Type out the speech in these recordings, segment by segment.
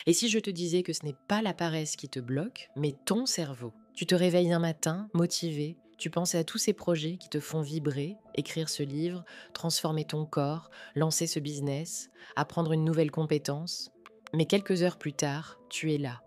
Et si je te disais que ce n'est pas la paresse qui te bloque, mais ton cerveau? Tu te réveilles un matin, motivé, tu penses à tous ces projets qui te font vibrer, écrire ce livre, transformer ton corps, lancer ce business, apprendre une nouvelle compétence. Mais quelques heures plus tard, tu es là,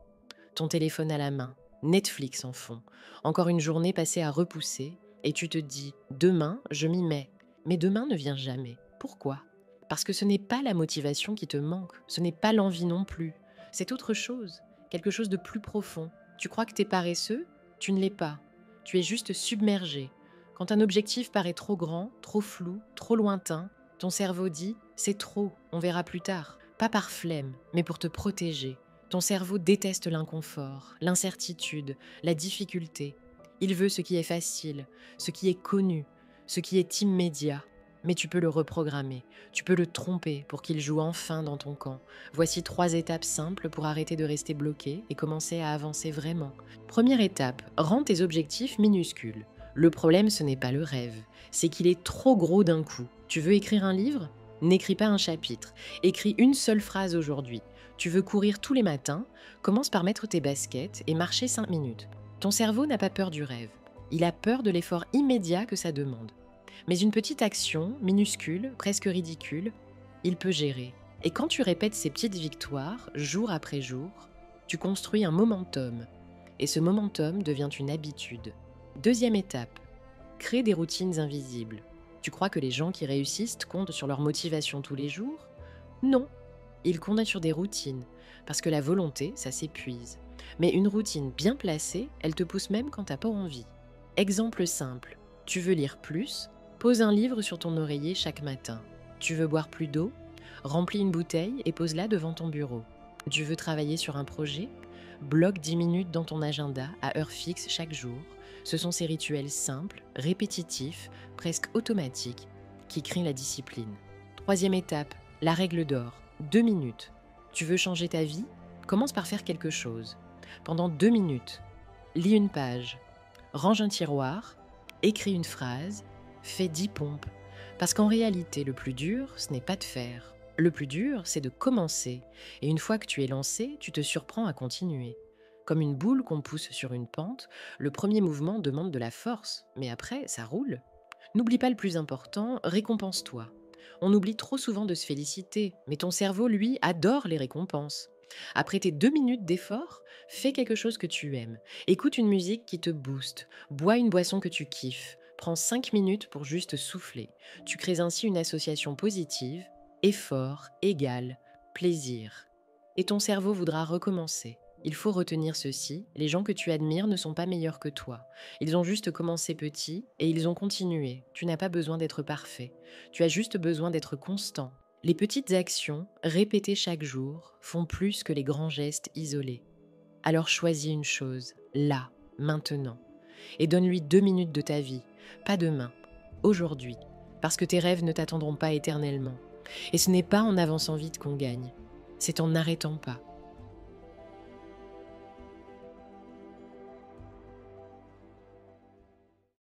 ton téléphone à la main, Netflix en fond, encore une journée passée à repousser, et tu te dis, demain, je m'y mets. Mais demain ne vient jamais. Pourquoi? Parce que ce n'est pas la motivation qui te manque, ce n'est pas l'envie non plus. C'est autre chose, quelque chose de plus profond. Tu crois que tu es paresseux? Tu ne l'es pas. Tu es juste submergé. Quand un objectif paraît trop grand, trop flou, trop lointain, ton cerveau dit « c'est trop, on verra plus tard ». Pas par flemme, mais pour te protéger. Ton cerveau déteste l'inconfort, l'incertitude, la difficulté. Il veut ce qui est facile, ce qui est connu, ce qui est immédiat. Mais tu peux le reprogrammer, tu peux le tromper pour qu'il joue enfin dans ton camp. Voici 3 étapes simples pour arrêter de rester bloqué et commencer à avancer vraiment. Première étape, rends tes objectifs minuscules. Le problème, ce n'est pas le rêve, c'est qu'il est trop gros d'un coup. Tu veux écrire un livre? N'écris pas un chapitre, écris une seule phrase aujourd'hui. Tu veux courir tous les matins? Commence par mettre tes baskets et marcher 5 minutes. Ton cerveau n'a pas peur du rêve, il a peur de l'effort immédiat que ça demande. Mais une petite action, minuscule, presque ridicule, il peut gérer. Et quand tu répètes ces petites victoires, jour après jour, tu construis un momentum. Et ce momentum devient une habitude. Deuxième étape, crée des routines invisibles. Tu crois que les gens qui réussissent comptent sur leur motivation tous les jours? Non, ils comptent sur des routines, parce que la volonté, ça s'épuise. Mais une routine bien placée, elle te pousse même quand t'as pas envie. Exemple simple, tu veux lire plus? Pose un livre sur ton oreiller chaque matin. Tu veux boire plus d'eau? Remplis une bouteille et pose-la devant ton bureau. Tu veux travailler sur un projet? Bloque 10 minutes dans ton agenda à heure fixe chaque jour. Ce sont ces rituels simples, répétitifs, presque automatiques, qui créent la discipline. Troisième étape, la règle d'or. 2 minutes. Tu veux changer ta vie? Commence par faire quelque chose. Pendant 2 minutes, lis une page, range un tiroir, écris une phrase, fais 10 pompes. Parce qu'en réalité, le plus dur, ce n'est pas de faire. Le plus dur, c'est de commencer. Et une fois que tu es lancé, tu te surprends à continuer. Comme une boule qu'on pousse sur une pente, le premier mouvement demande de la force, mais après, ça roule. N'oublie pas le plus important, récompense-toi. On oublie trop souvent de se féliciter, mais ton cerveau, lui, adore les récompenses. Après tes 2 minutes d'effort, fais quelque chose que tu aimes. Écoute une musique qui te booste. Bois une boisson que tu kiffes. Prends 5 minutes pour juste souffler. Tu crées ainsi une association positive, effort égale plaisir. Et ton cerveau voudra recommencer. Il faut retenir ceci, les gens que tu admires ne sont pas meilleurs que toi. Ils ont juste commencé petit et ils ont continué. Tu n'as pas besoin d'être parfait. Tu as juste besoin d'être constant. Les petites actions, répétées chaque jour, font plus que les grands gestes isolés. Alors choisis une chose, là, maintenant, et donne-lui 2 minutes de ta vie, pas demain, aujourd'hui, parce que tes rêves ne t'attendront pas éternellement. Et ce n'est pas en avançant vite qu'on gagne, c'est en n'arrêtant pas.